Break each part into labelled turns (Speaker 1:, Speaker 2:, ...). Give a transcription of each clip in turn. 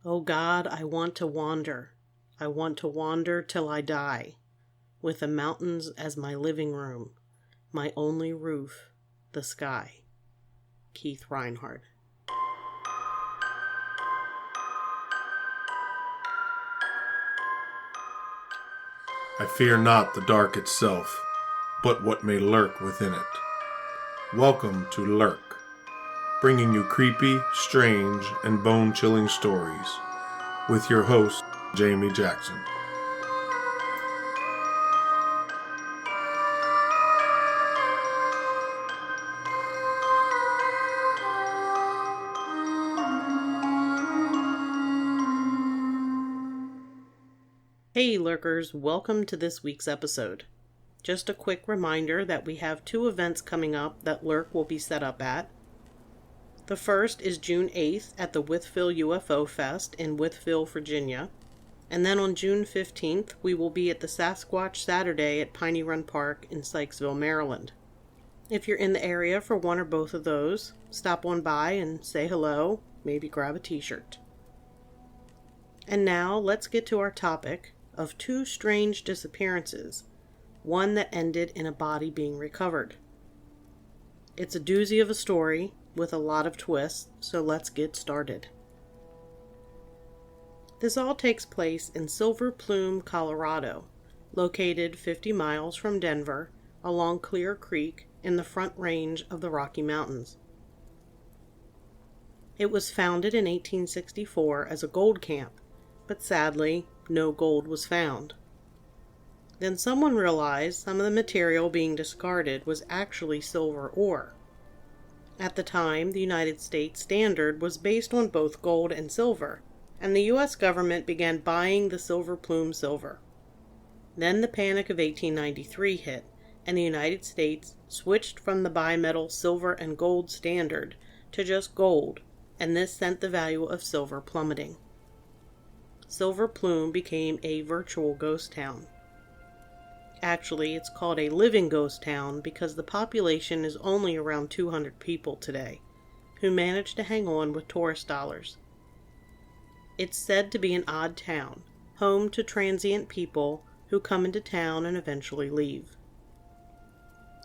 Speaker 1: Oh God, I want to wander. I want to wander till I die, with the mountains as my living room, my only roof, the sky. Keith Reinhard.
Speaker 2: I fear not the dark itself, but what may lurk within it. Welcome to Lurk, bringing you creepy, strange, and bone-chilling stories, with your host, Jamie Jackson.
Speaker 1: Hey lurkers, welcome to this week's episode. Just a quick reminder that we have two events coming up that Lurk will be set up at. The first is June 8th at the Wytheville UFO Fest in Wytheville, Virginia. And then on June 15th, we will be at the Sasquatch Saturday at Piney Run Park in Sykesville, Maryland. If you're in the area for one or both of those, stop on by and say hello, maybe grab a t-shirt. And now let's get to our topic of two strange disappearances, one that ended in a body being recovered. It's a doozy of a story with a lot of twists, so let's get started. This all takes place in Silver Plume, Colorado, located 50 miles from Denver along Clear Creek in the Front Range of the Rocky Mountains. It was founded in 1864 as a gold camp, but sadly, no gold was found. Then someone realized some of the material being discarded was actually silver ore. At the time, the United States standard was based on both gold and silver, and the U.S. government began buying the Silver Plume silver. Then the Panic of 1893 hit, and the United States switched from the bimetal silver and gold standard to just gold, and this sent the value of silver plummeting. Silver Plume became a virtual ghost town. Actually, it's called a living ghost town because the population is only around 200 people today, who manage to hang on with tourist dollars. It's said to be an odd town, home to transient people who come into town and eventually leave.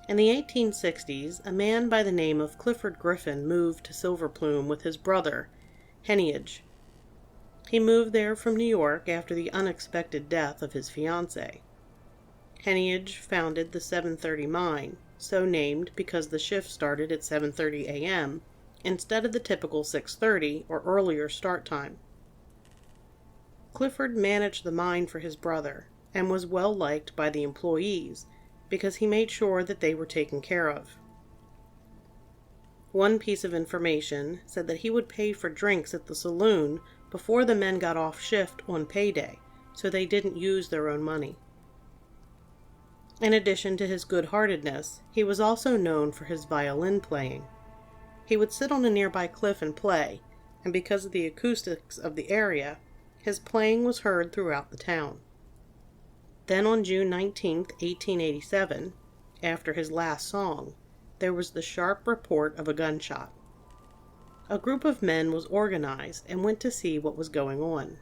Speaker 1: In the 1860s, a man by the name of Clifford Griffin moved to Silver Plume with his brother, Heneage. He moved there from New York after the unexpected death of his fiancée. Heneage founded the 7:30 mine, so named because the shift started at 7:30 a.m. instead of the typical 6:30 or earlier start time. Clifford managed the mine for his brother and was well liked by the employees because he made sure that they were taken care of. One piece of information said that he would pay for drinks at the saloon before the men got off shift on payday, so they didn't use their own money. In addition to his good-heartedness, he was also known for his violin playing. He would sit on a nearby cliff and play, and because of the acoustics of the area, his playing was heard throughout the town. Then on June 19, 1887, after his last song, there was the sharp report of a gunshot. A group of men was organized and went to see what was going on.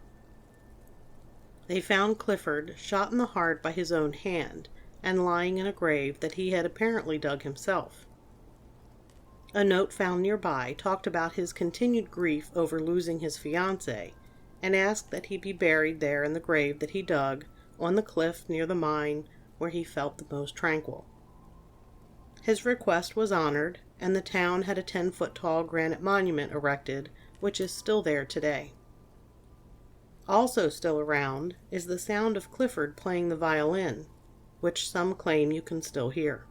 Speaker 1: They found Clifford shot in the heart by his own hand and lying in a grave that he had apparently dug himself. A note found nearby talked about his continued grief over losing his fiancée and asked that he be buried there in the grave that he dug on the cliff near the mine where he felt the most tranquil. His request was honored, and the town had a 10-foot-tall granite monument erected, which is still there today. Also still around is the sound of Clifford playing the violin, which some claim you can still hear.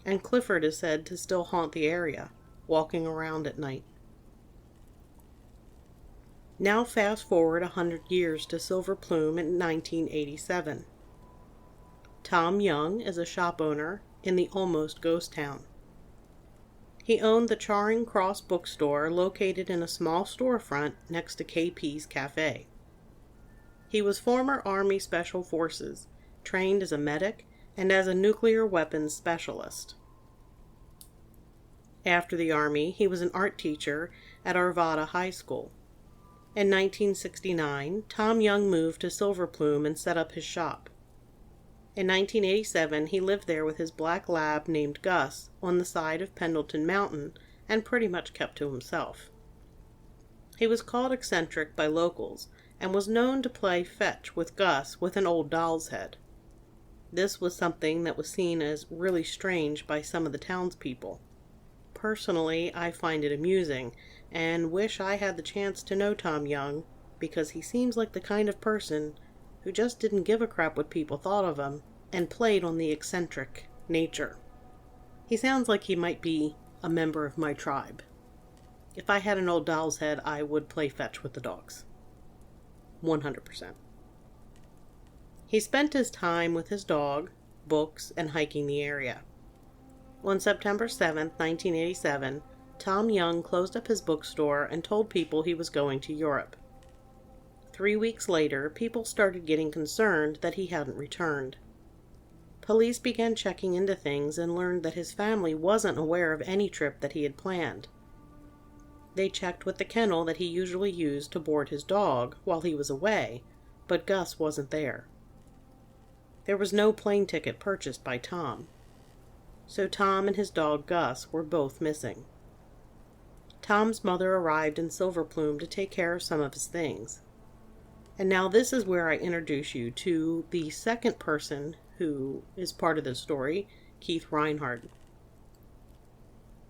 Speaker 1: And Clifford is said to still haunt the area, walking around at night. Now fast forward 100 years to Silver Plume in 1987. Tom Young is a shop owner in the almost ghost town. He owned the Charing Cross bookstore located in a small storefront next to KP's Cafe. He was former Army Special Forces, trained as a medic and as a nuclear weapons specialist. After the Army, he was an art teacher at Arvada High School. In 1969, Tom Young moved to Silver Plume and set up his shop. In 1987, he lived there with his black lab named Gus on the side of Pendleton Mountain and pretty much kept to himself. He was called eccentric by locals and was known to play fetch with Gus with an old doll's head. This was something that was seen as really strange by some of the townspeople. Personally, I find it amusing and wish I had the chance to know Tom Young, because he seems like the kind of person who just didn't give a crap what people thought of him and played on the eccentric nature. He sounds like he might be a member of my tribe. If I had an old doll's head, I would play fetch with the dogs. 100%. He spent his time with his dog, books, and hiking the area. On September 7, 1987, Tom Young closed up his bookstore and told people he was going to Europe. 3 weeks later, people started getting concerned that he hadn't returned. Police began checking into things and learned that his family wasn't aware of any trip that he had planned. They checked with the kennel that he usually used to board his dog while he was away, but Gus wasn't there. There was no plane ticket purchased by Tom. So Tom and his dog Gus were both missing. Tom's mother arrived in Silver Plume to take care of some of his things. And now this is where I introduce you to the second person who is part of this story, Keith Reinhard.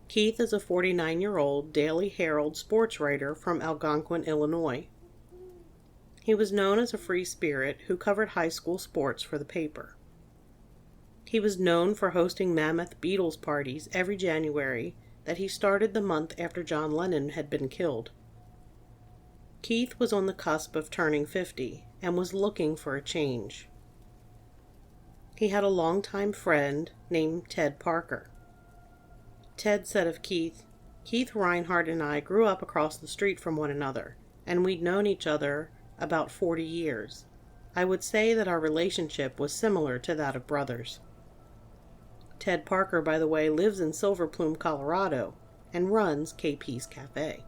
Speaker 1: Keith is a 49-year-old Daily Herald sports writer from Algonquin, Illinois. He was known as a free spirit who covered high school sports for the paper. He was known for hosting mammoth Beatles parties every January that he started the month after John Lennon had been killed. Keith was on the cusp of turning 50 and was looking for a change. He had a longtime friend named Ted Parker. Ted said of Keith, "Keith Reinhard and I grew up across the street from one another, and we'd known each other about 40 years. I would say that our relationship was similar to that of brothers." Ted Parker, by the way, lives in Silver Plume, Colorado, and runs KP's Cafe.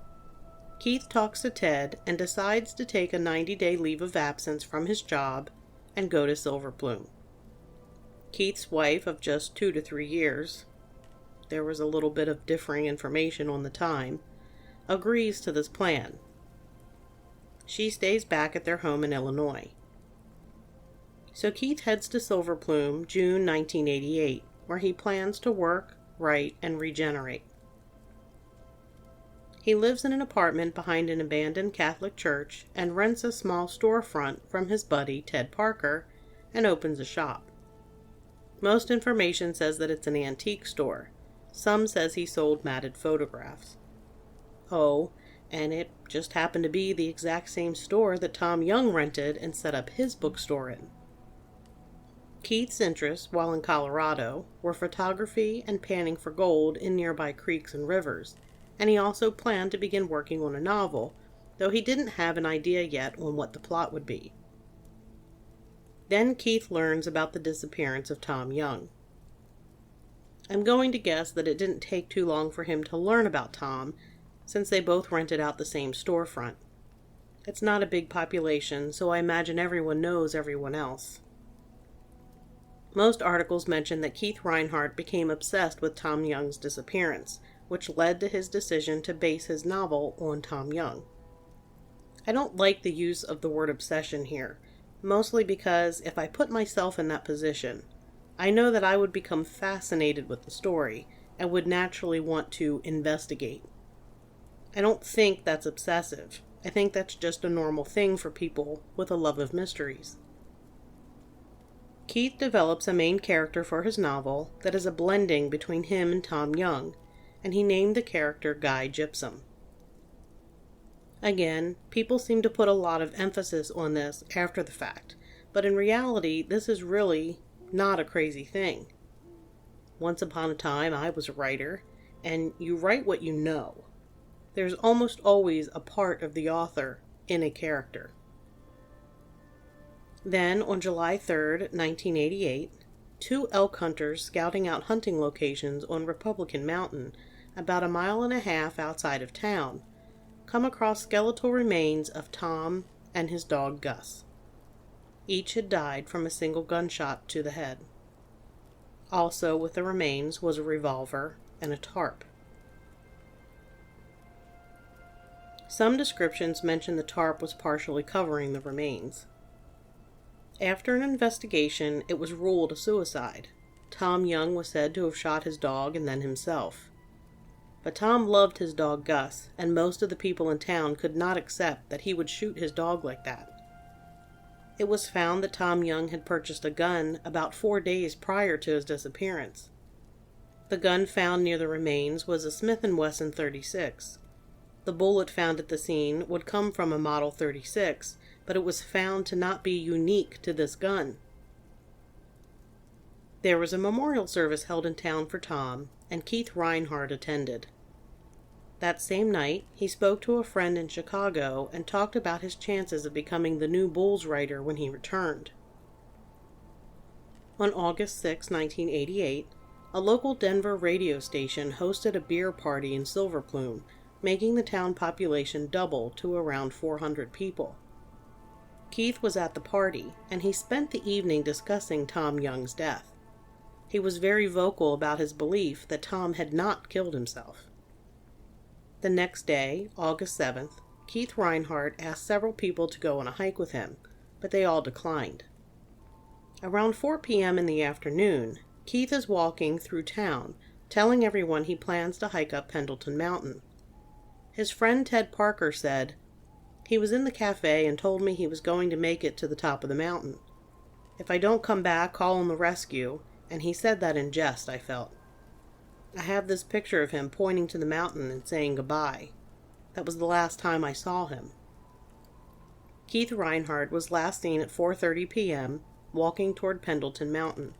Speaker 1: Keith talks to Ted and decides to take a 90-day leave of absence from his job and go to Silver Plume. Keith's wife of just 2 to 3 years, there was a little bit of differing information on the time, agrees to this plan. She stays back at their home in Illinois. So Keith heads to Silver Plume, June 1988, where he plans to work, write, and regenerate. He lives in an apartment behind an abandoned Catholic church and rents a small storefront from his buddy Ted Parker and opens a shop. Most information says that it's an antique store. Some says he sold matted photographs. Oh, and it just happened to be the exact same store that Tom Young rented and set up his bookstore in. Keith's interests, while in Colorado, were photography and panning for gold in nearby creeks and rivers, and he also planned to begin working on a novel, though he didn't have an idea yet on what the plot would be. Then Keith learns about the disappearance of Tom Young. I'm going to guess that it didn't take too long for him to learn about Tom, since they both rented out the same storefront. It's not a big population, so I imagine everyone knows everyone else. Most articles mention that Keith Reinhard became obsessed with Tom Young's disappearance, which led to his decision to base his novel on Tom Young. I don't like the use of the word obsession here, mostly because if I put myself in that position, I know that I would become fascinated with the story and would naturally want to investigate. I don't think that's obsessive. I think that's just a normal thing for people with a love of mysteries. Keith develops a main character for his novel that is a blending between him and Tom Young, and he named the character Guy Gypsum. Again, people seem to put a lot of emphasis on this after the fact, but in reality, this is really not a crazy thing. Once upon a time, I was a writer, and you write what you know. There's almost always a part of the author in a character. Then, on July 3rd, 1988, 2 elk hunters scouting out hunting locations on Republican Mountain, about 1.5 miles outside of town, come across skeletal remains of Tom and his dog Gus. Each had died from a single gunshot to the head. Also with the remains was a revolver and a tarp. Some descriptions mention the tarp was partially covering the remains. After an investigation, it was ruled a suicide. Tom Young was said to have shot his dog and then himself. But Tom loved his dog Gus, and most of the people in town could not accept that he would shoot his dog like that. It was found that Tom Young had purchased a gun about 4 days prior to his disappearance. The gun found near the remains was a Smith & Wesson .36. The bullet found at the scene would come from a Model 36, but it was found to not be unique to this gun. There was a memorial service held in town for Tom, and Keith Reinhard attended. That same night, he spoke to a friend in Chicago and talked about his chances of becoming the new Bulls writer when he returned. On August 6, 1988, a local Denver radio station hosted a beer party in Silver Plume, making the town population double to around 400 people. Keith was at the party, and he spent the evening discussing Tom Young's death. He was very vocal about his belief that Tom had not killed himself. The next day, August 7th, Keith Reinhard asked several people to go on a hike with him, but they all declined. Around 4 p.m. in the afternoon, Keith is walking through town, telling everyone he plans to hike up Pendleton Mountain. His friend Ted Parker said, "He was in the cafe and told me he was going to make it to the top of the mountain. If I don't come back, call him the rescue," and he said that in jest, I felt. I have this picture of him pointing to the mountain and saying goodbye. That was the last time I saw him. Keith Reinhard was last seen at 4:30 p.m., walking toward Pendleton Mountain.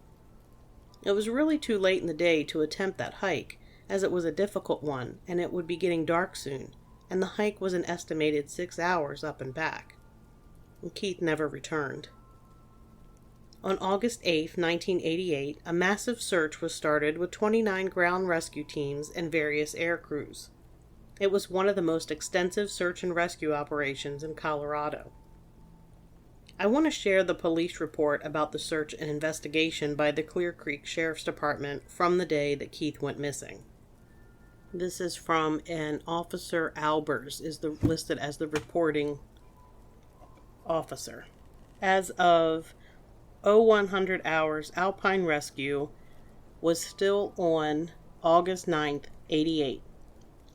Speaker 1: It was really too late in the day to attempt that hike, as it was a difficult one, and it would be getting dark soon, and the hike was an estimated 6 hours up and back. And Keith never returned. On August 8, 1988, a massive search was started with 29 ground rescue teams and various air crews. It was one of the most extensive search and rescue operations in Colorado. I want to share the police report about the search and investigation by the Clear Creek Sheriff's Department from the day that Keith went missing. This is from an Officer Albers, listed as the reporting officer. As of 0100 hours, Alpine Rescue was still on August 9th, 88.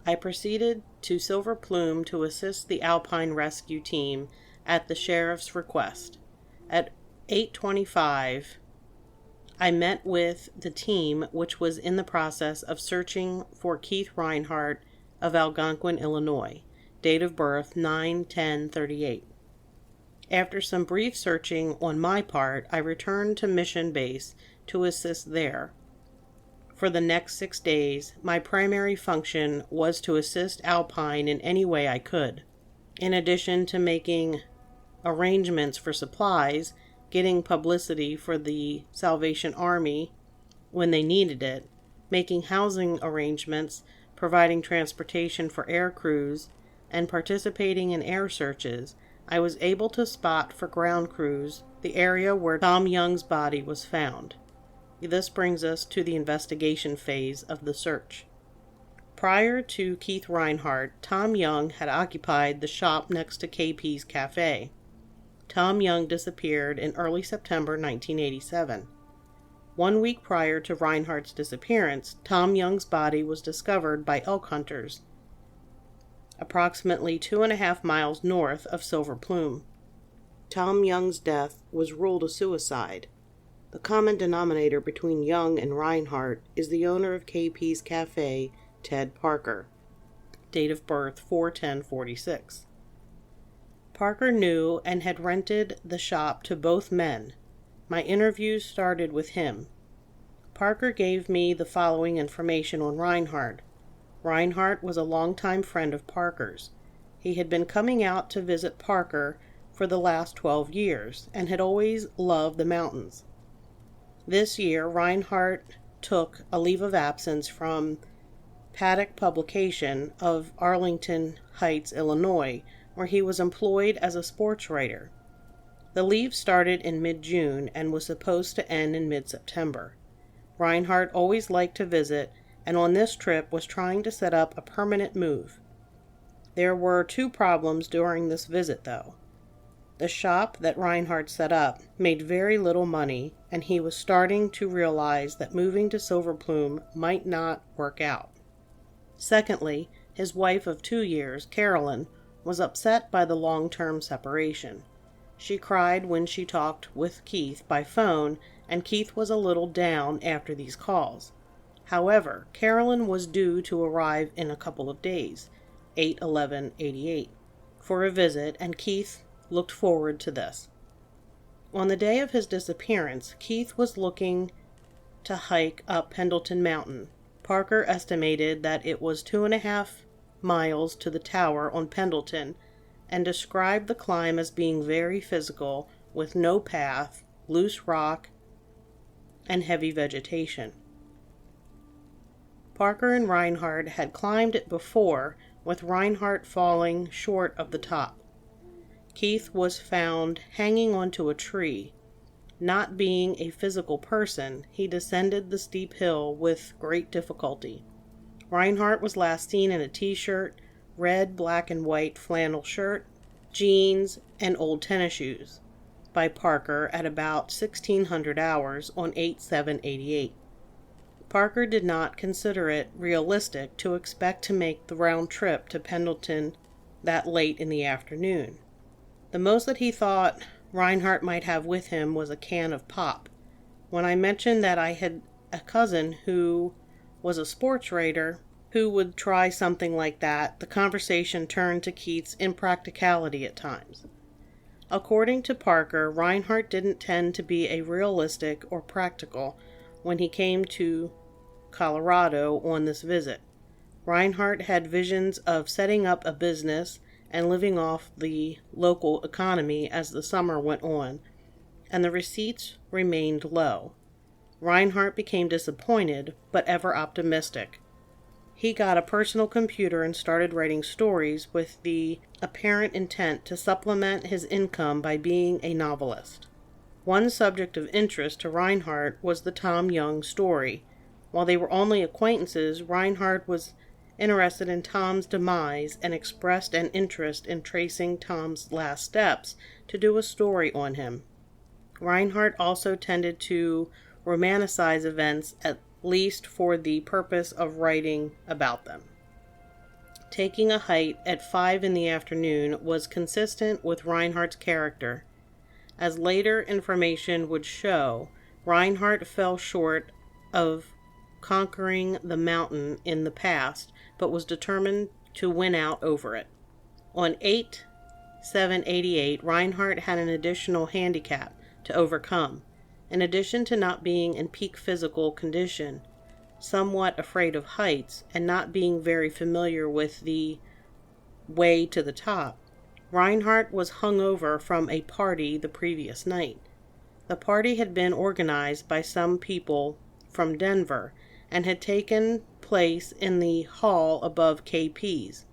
Speaker 1: I proceeded to Silver Plume to assist the Alpine Rescue team at the sheriff's request. At 8:25, I met with the team, which was in the process of searching for Keith Reinhard of Algonquin, Illinois, date of birth 9/10/38. After some brief searching on my part, I returned to Mission Base to assist there. For the next 6 days, my primary function was to assist Alpine in any way I could, in addition to making arrangements for supplies, getting publicity for the Salvation Army when they needed it, making housing arrangements, providing transportation for air crews, and participating in air searches. I was able to spot for ground crews the area where Tom Young's body was found. This brings us to the investigation phase of the search. Prior to Keith Reinhard, Tom Young had occupied the shop next to KP's Cafe. Tom Young disappeared in early September 1987. 1 week prior to Reinhard's disappearance, Tom Young's body was discovered by elk hunters approximately 2.5 miles north of Silver Plume. Tom Young's death was ruled a suicide. The common denominator between Young and Reinhard is the owner of KP's Cafe, Ted Parker. Date of birth 4/10/46. Parker knew and had rented the shop to both men. My interviews started with him. Parker gave me the following information on Reinhard. Reinhard was a longtime friend of Parker's. He had been coming out to visit Parker for the last 12 years and had always loved the mountains. This year, Reinhard took a leave of absence from Paddock publication of Arlington Heights, Illinois, where he was employed as a sports writer. The leave started in mid-June and was supposed to end in mid-September. Reinhard always liked to visit, and on this trip was trying to set up a permanent move. There were 2 problems during this visit, though. The shop that Reinhard set up made very little money, and he was starting to realize that moving to Silver Plume might not work out. Secondly, his wife of 2 years, Carolyn, was upset by the long-term separation. She cried when she talked with Keith by phone, and Keith was a little down after these calls. However, Carolyn was due to arrive in a couple of days, 8/11/88, for a visit, and Keith looked forward to this. On the day of his disappearance, Keith was looking to hike up Pendleton Mountain. Parker estimated that it was 2.5 miles to the tower on Pendleton, and described the climb as being very physical, with no path, loose rock, and heavy vegetation. Parker and Reinhard had climbed it before, with Reinhard falling short of the top. Keith was found hanging onto a tree. Not being a physical person, he descended the steep hill with great difficulty. Reinhard was last seen in a t-shirt, red, black, and white flannel shirt, jeans, and old tennis shoes by Parker at about 1600 hours on 8/7/88. Parker did not consider it realistic to expect to make the round trip to Pendleton that late in the afternoon. The most that he thought Reinhard might have with him was a can of pop. When I mentioned that I had a cousin who was a sports writer who would try something like that, the conversation turned to Keith's impracticality at times. According to Parker, Reinhard didn't tend to be a realistic or practical when he came to Colorado on this visit. Reinhard had visions of setting up a business and living off the local economy as the summer went on, and the receipts remained low. Reinhard became disappointed, but ever optimistic. He got a personal computer and started writing stories with the apparent intent to supplement his income by being a novelist. One subject of interest to Reinhard was the Tom Young story. While they were only acquaintances, Reinhard was interested in Tom's demise and expressed an interest in tracing Tom's last steps to do a story on him. Reinhard also tended to romanticize events, at least for the purpose of writing about them. Taking a hike at 5 in the afternoon was consistent with Reinhard's character. As later information would show, Reinhard fell short of conquering the mountain in the past, but was determined to win out over it. On 8/7/88, Reinhard had an additional handicap to overcome. In addition to not being in peak physical condition, somewhat afraid of heights, and not being very familiar with the way to the top, Reinhard was hungover from a party the previous night. The party had been organized by some people from Denver and had taken place in the hall above KP's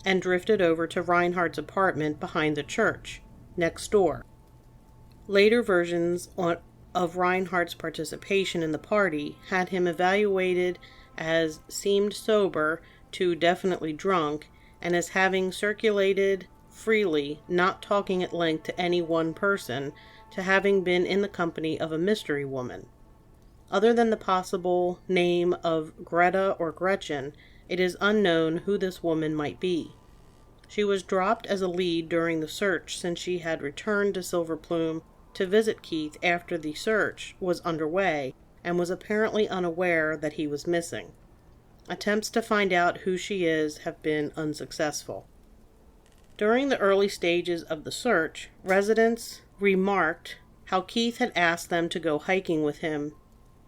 Speaker 1: and drifted over to Reinhard's apartment behind the church, next door. Later versions of Reinhard's participation in the party had him evaluated as seemed sober to definitely drunk, and as having circulated freely, not talking at length to any one person, to having been in the company of a mystery woman. Other than the possible name of Greta or Gretchen, it is unknown who this woman might be. She was dropped as a lead during the search, since she had returned to Silver Plume to visit Keith after the search was underway, and was apparently unaware that he was missing. Attempts to find out who she is have been unsuccessful. During the early stages of the search, residents remarked how Keith had asked them to go hiking with him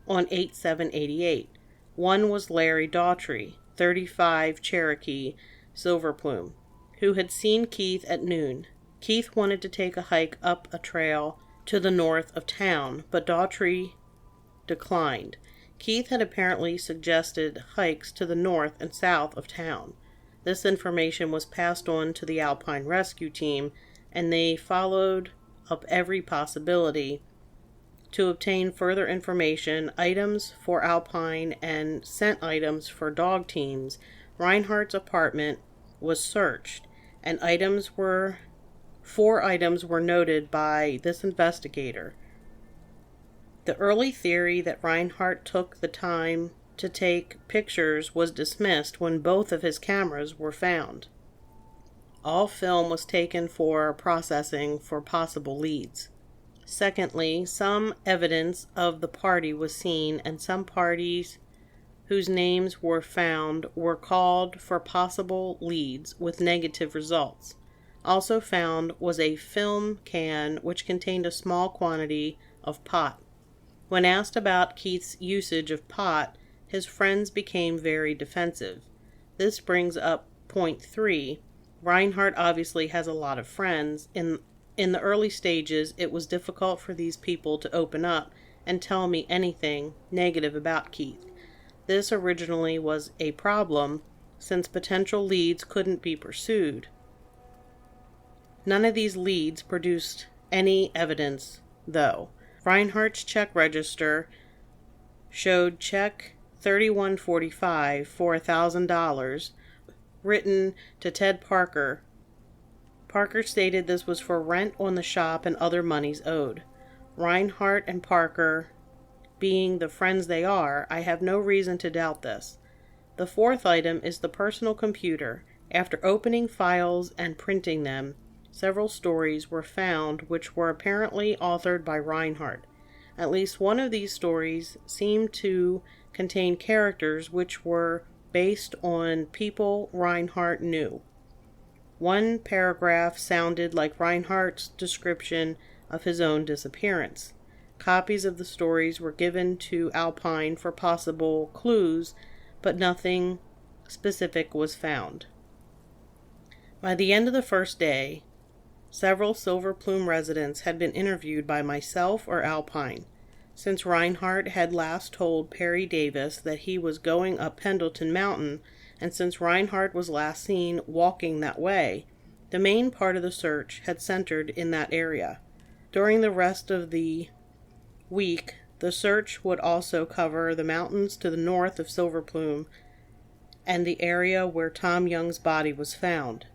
Speaker 1: on 8/7/88. One was Larry Daughtry, 35 Cherokee, Silver Plume, who had seen Keith at noon. Keith wanted to take a hike up a trail to the north of town, but Daughtry declined. Keith had apparently suggested hikes to the north and south of town. This information was passed on to the Alpine Rescue Team, and they followed up every possibility to obtain further information, items for Alpine, and scent items for dog teams. Reinhardt's apartment was searched, and 4 items were noted by this investigator. The early theory that Reinhardt took the time to take pictures was dismissed when both of his cameras were found. All film was taken for processing for possible leads. Secondly, some evidence of the party was seen, and some parties whose names were found were called for possible leads with negative results. Also found was a film can which contained a small quantity of pot. When asked about Keith's usage of pot, his friends became very defensive. This brings up point 3. Reinhardt obviously has a lot of friends. In the early stages, it was difficult for these people to open up and tell me anything negative about Keith. This originally was a problem, since potential leads couldn't be pursued. None of these leads produced any evidence, though. Reinhardt's check register showed check 3145 for $1,000 written to Ted Parker. Parker stated this was for rent on the shop and other monies owed. Reinhardt and Parker, being the friends they are, I have no reason to doubt this. The 4th item is the personal computer. After opening files and printing them, several stories were found which were apparently authored by Reinhardt. At least one of these stories seemed to contain characters which were based on people Reinhardt knew. One paragraph sounded like Reinhardt's description of his own disappearance. Copies of the stories were given to Alpine for possible clues, but nothing specific was found. By the end of the first day, several Silver Plume residents had been interviewed by myself or Alpine. Since Reinhardt had last told Perry Davis that he was going up Pendleton Mountain, and since Reinhardt was last seen walking that way, the main part of the search had centered in that area. During the rest of the week, the search would also cover the mountains to the north of Silver Plume and the area where Tom Young's body was found.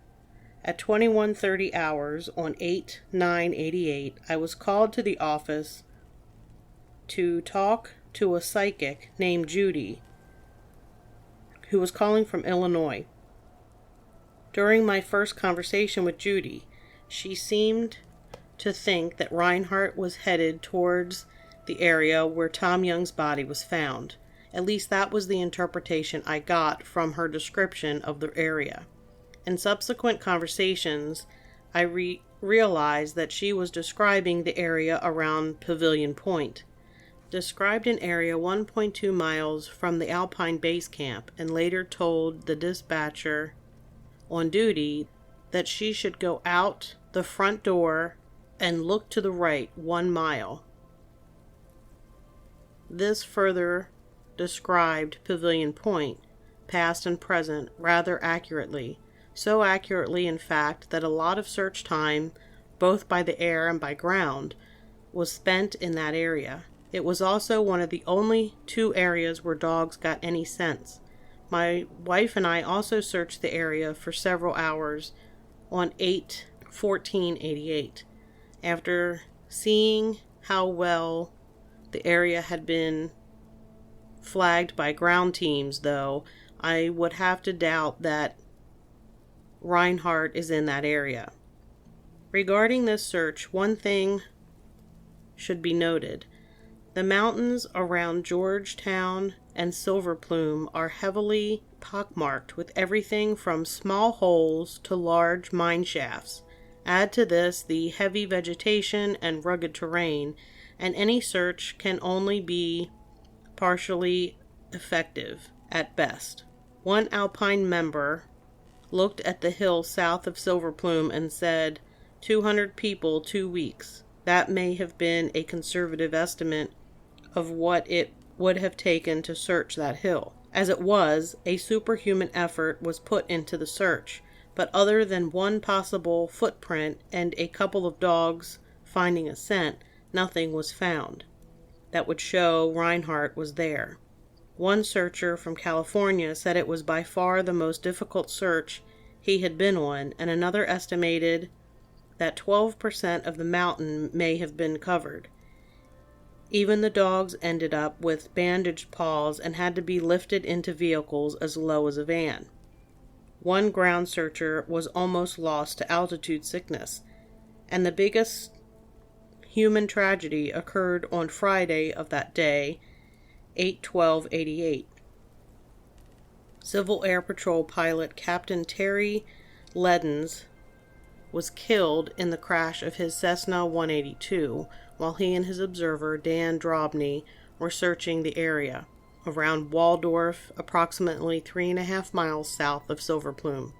Speaker 1: At 21:30 hours on 8/9/88, I was called to the office to talk to a psychic named Judy, who was calling from Illinois. During my first conversation with Judy, she seemed to think that Reinhardt was headed towards the area where Tom Young's body was found. At least that was the interpretation I got from her description of the area. In subsequent conversations, I realized that she was describing the area around Pavilion Point. Described an area 1.2 miles from the Alpine base camp, and later told the dispatcher on duty that she should go out the front door and look to the right 1 mile. This further described Pavilion Point, past and present, rather accurately. So accurately, in fact, that a lot of search time, both by the air and by ground, was spent in that area. It was also one of the only 2 areas where dogs got any sense. My wife and I also searched the area for several hours on 8/14/88. After seeing how well the area had been flagged by ground teams, though, I would have to doubt that Reinhardt is in that area. Regarding this search, one thing should be noted. The mountains around Georgetown and Silver Plume are heavily pockmarked with everything from small holes to large mine shafts. Add to this the heavy vegetation and rugged terrain, and any search can only be partially effective at best. One Alpine member looked at the hill south of Silver Plume and said, 200 people, 2 weeks. That may have been a conservative estimate of what it would have taken to search that hill. As it was, a superhuman effort was put into the search, but other than one possible footprint and a couple of dogs finding a scent, nothing was found that would show Reinhard was there. One searcher from California said it was by far the most difficult search he had been on, and another estimated that 12% of the mountain may have been covered. Even the dogs ended up with bandaged paws and had to be lifted into vehicles as low as a van. One ground searcher was almost lost to altitude sickness, and the biggest human tragedy occurred on Friday of that day, 8/12/88. Civil Air Patrol pilot Captain Terry Leddens was killed in the crash of his Cessna 182 while he and his observer Dan Drobny were searching the area around Waldorf, approximately 3.5 miles south of Silver Plume.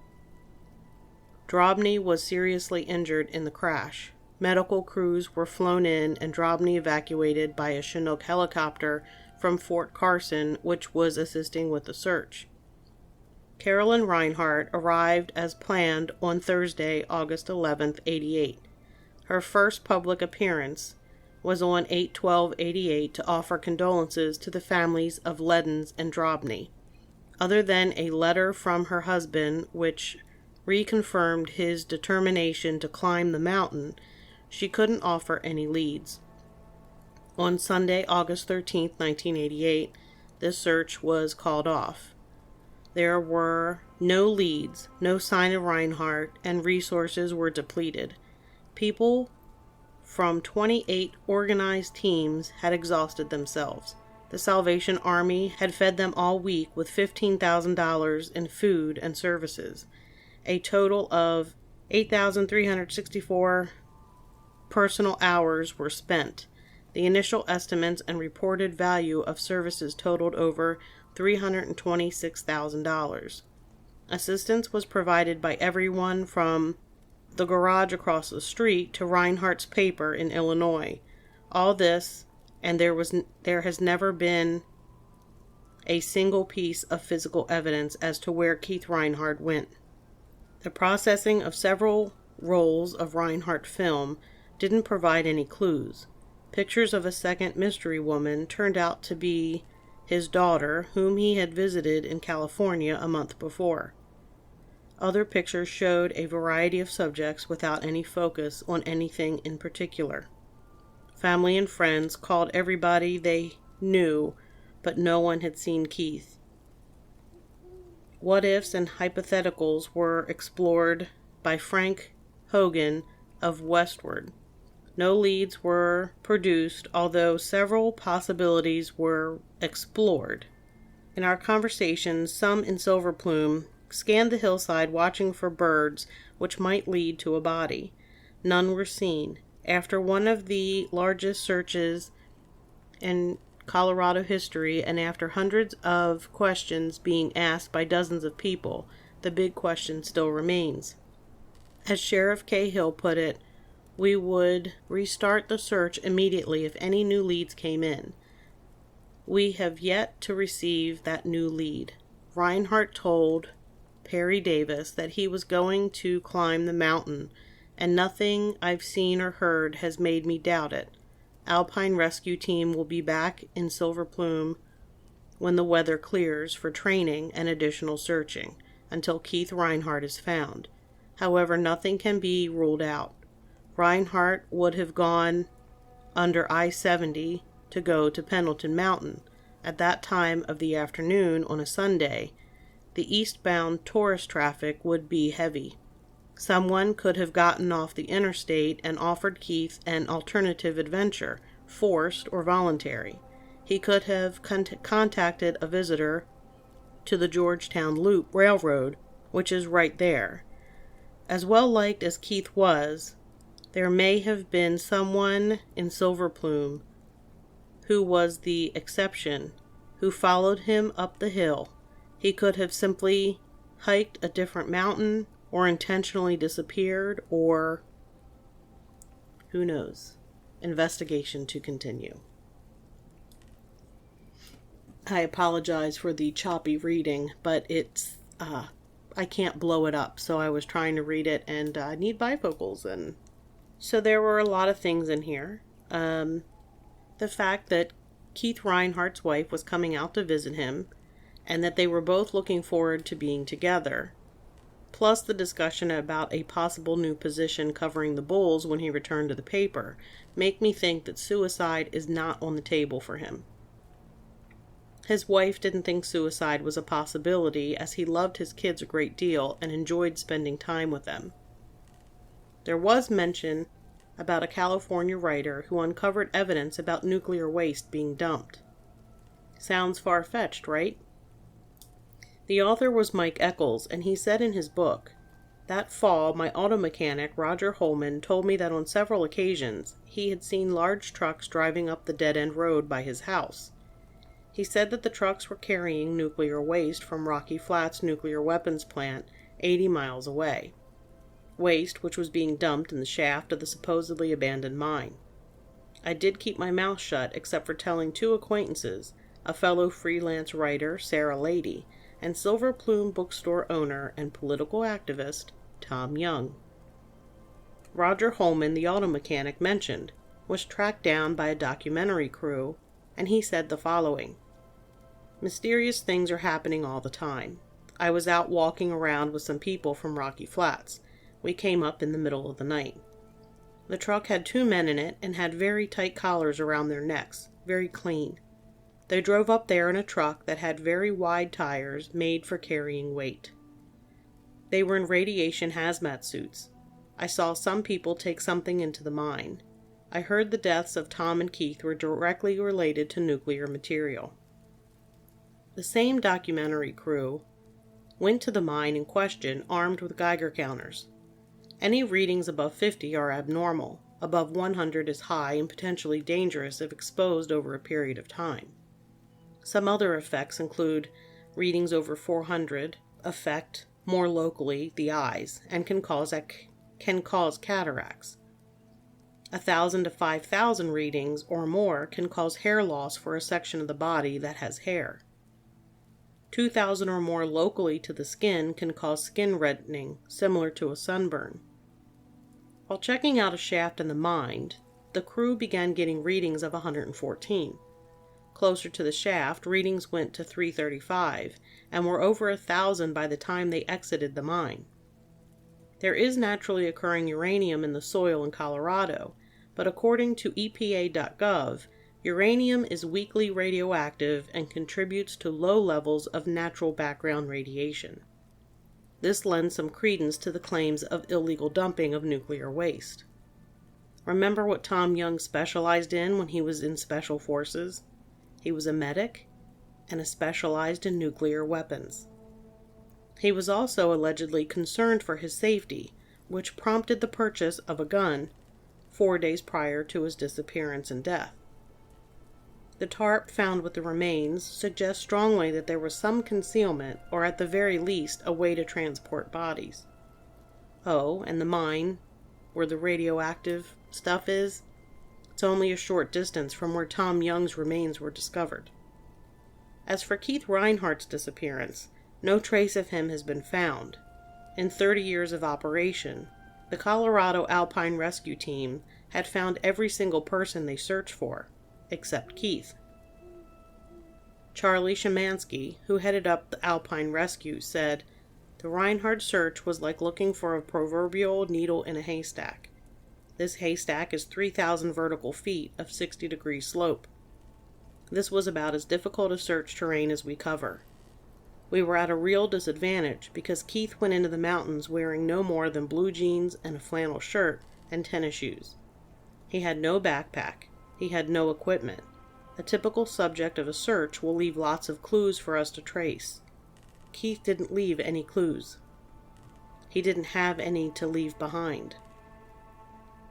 Speaker 1: Drobny was seriously injured in the crash. Medical crews were flown in and Drobny evacuated by a Chinook helicopter from Fort Carson, which was assisting with the search. Carolyn Reinhardt arrived as planned on Thursday, August 11, 88. Her first public appearance was on 8/12/88 to offer condolences to the families of Leddens and Drobny. Other than a letter from her husband, which reconfirmed his determination to climb the mountain, she couldn't offer any leads. On Sunday, August 13, 1988, this search was called off. There were no leads, no sign of Reinhardt, and resources were depleted. People from 28 organized teams had exhausted themselves. The Salvation Army had fed them all week with $15,000 in food and services. A total of 8,364 personal hours were spent. The initial estimates and reported value of services totaled over $326,000. Assistance was provided by everyone from the garage across the street to Reinhardt's paper in Illinois. All this, and there has never been a single piece of physical evidence as to where Keith Reinhard went. The processing of several rolls of Reinhardt film didn't provide any clues. Pictures of a second mystery woman turned out to be his daughter, whom he had visited in California a month before. Other pictures showed a variety of subjects without any focus on anything in particular. Family and friends called everybody they knew, but no one had seen Keith. What-ifs and hypotheticals were explored by Frank Hogan of Westward. No leads were produced, although several possibilities were explored. In our conversations, some in Silver Plume scanned the hillside watching for birds which might lead to a body. None were seen. After one of the largest searches in Colorado history, and after hundreds of questions being asked by dozens of people, the big question still remains. As Sheriff Cahill put it, we would restart the search immediately if any new leads came in. We have yet to receive that new lead. Reinhardt told Perry Davis that he was going to climb the mountain, and nothing I've seen or heard has made me doubt it. Alpine Rescue Team will be back in Silver Plume when the weather clears for training and additional searching until Keith Reinhard is found. However, nothing can be ruled out. Reinhardt would have gone under I-70 to go to Pendleton Mountain. At that time of the afternoon on a Sunday, the eastbound tourist traffic would be heavy. Someone could have gotten off the interstate and offered Keith an alternative adventure, forced or voluntary. He could have contacted a visitor to the Georgetown Loop Railroad, which is right there. As well liked as Keith was, there may have been someone in Silver Plume who was the exception, who followed him up the hill. He could have simply hiked a different mountain, or intentionally disappeared, or who knows. Investigation to continue. I apologize for the choppy reading, but I can't blow it up, so I was trying to read it, and I need bifocals, and so there were a lot of things in here. The fact that Keith Reinhardt's wife was coming out to visit him, and that they were both looking forward to being together, plus the discussion about a possible new position covering the bulls when he returned to the paper, make me think that suicide is not on the table for him. His wife didn't think suicide was a possibility, as he loved his kids a great deal and enjoyed spending time with them. There was mention about a California writer who uncovered evidence about nuclear waste being dumped. Sounds far-fetched, right? The author was Mike Eccles, and he said in his book, "That fall, my auto mechanic, Roger Holman, told me that on several occasions he had seen large trucks driving up the dead-end road by his house. He said that the trucks were carrying nuclear waste from Rocky Flats nuclear weapons plant 80 miles away. Waste which was being dumped in the shaft of the supposedly abandoned mine. I did keep my mouth shut except for telling two acquaintances, a fellow freelance writer, Sarah Lady, and Silver Plume bookstore owner and political activist, Tom Young." Roger Holman, the auto mechanic mentioned, was tracked down by a documentary crew, and he said the following: "Mysterious things are happening all the time. I was out walking around with some people from Rocky Flats. We came up in the middle of the night. The truck had 2 men in it and had very tight collars around their necks, very clean. They drove up there in a truck that had very wide tires made for carrying weight. They were in radiation hazmat suits. I saw some people take something into the mine. I heard the deaths of Tom and Keith were directly related to nuclear material." The same documentary crew went to the mine in question armed with Geiger counters. Any readings above 50 are abnormal. Above 100 is high and potentially dangerous if exposed over a period of time. Some other effects include readings over 400 affect, more locally, the eyes and can cause cataracts. 1,000 to 5,000 readings or more can cause hair loss for a section of the body that has hair. 2,000 or more locally to the skin can cause skin reddening, similar to a sunburn. While checking out a shaft in the mine, the crew began getting readings of 114. Closer to the shaft, readings went to 335, and were over 1,000 by the time they exited the mine. There is naturally occurring uranium in the soil in Colorado, but according to EPA.gov, uranium is weakly radioactive and contributes to low levels of natural background radiation. This lends some credence to the claims of illegal dumping of nuclear waste. Remember what Tom Young specialized in when he was in Special Forces? He was a medic and specialized in nuclear weapons. He was also allegedly concerned for his safety, which prompted the purchase of a gun 4 days prior to his disappearance and death. The tarp found with the remains suggests strongly that there was some concealment, or at the very least, a way to transport bodies. Oh, and the mine, where the radioactive stuff is, it's only a short distance from where Tom Young's remains were discovered. As for Keith Reinhardt's disappearance, no trace of him has been found. In 30 years of operation, the Colorado Alpine Rescue Team had found every single person they searched for, except Keith. Charlie Szymanski, who headed up the Alpine Rescue, said, "The Reinhardt search was like looking for a proverbial needle in a haystack. This haystack is 3,000 vertical feet of 60-degree slope. This was about as difficult a search terrain as we cover. We were at a real disadvantage because Keith went into the mountains wearing no more than blue jeans and a flannel shirt and tennis shoes. He had no backpack. He had no equipment. A typical subject of a search will leave lots of clues for us to trace. Keith didn't leave any clues. He didn't have any to leave behind."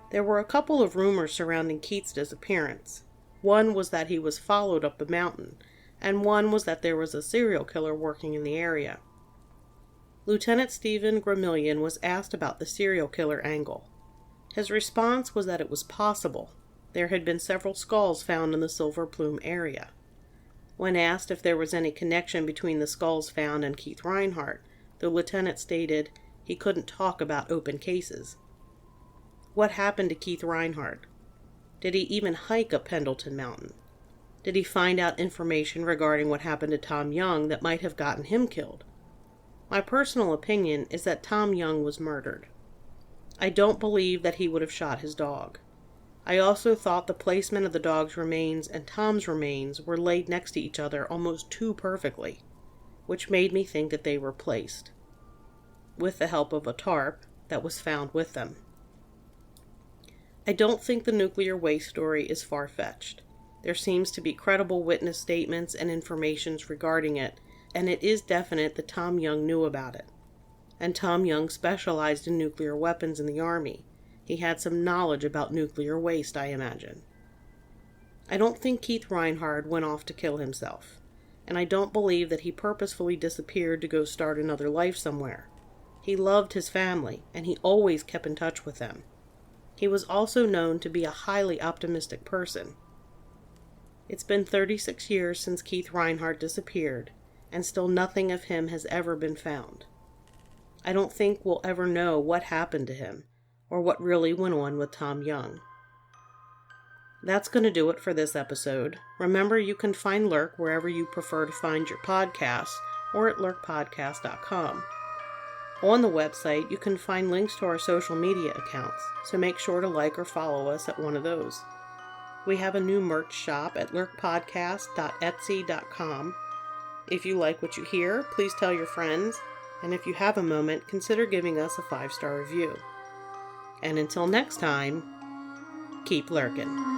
Speaker 1: There were a couple of rumors surrounding Keith's disappearance. One was that he was followed up the mountain, and one was that there was a serial killer working in the area. Lieutenant Stephen Gramillion was asked about the serial killer angle. His response was that it was possible. There had been several skulls found in the Silver Plume area. When asked if there was any connection between the skulls found and Keith Reinhard, the lieutenant stated he couldn't talk about open cases. What happened to Keith Reinhard? Did he even hike up Pendleton Mountain? Did he find out information regarding what happened to Tom Young that might have gotten him killed? My personal opinion is that Tom Young was murdered. I don't believe that he would have shot his dog. I also thought the placement of the dog's remains and Tom's remains were laid next to each other almost too perfectly, which made me think that they were placed, with the help of a tarp that was found with them. I don't think the nuclear waste story is far-fetched. There seems to be credible witness statements and information regarding it, and it is definite that Tom Young knew about it. And Tom Young specialized in nuclear weapons in the Army. He had some knowledge about nuclear waste, I imagine. I don't think Keith Reinhard went off to kill himself, and I don't believe that he purposefully disappeared to go start another life somewhere. He loved his family, and he always kept in touch with them. He was also known to be a highly optimistic person. It's been 36 years since Keith Reinhard disappeared, and still nothing of him has ever been found. I don't think we'll ever know what happened to him, or what really went on with Tom Young. That's going to do it for this episode. Remember, you can find Lurk wherever you prefer to find your podcasts, or at lurkpodcast.com. On the website, you can find links to our social media accounts, so make sure to like or follow us at one of those. We have a new merch shop at lurkpodcast.etsy.com. If you like what you hear, please tell your friends, and if you have a moment, consider giving us a 5-star review. And until next time, keep lurking.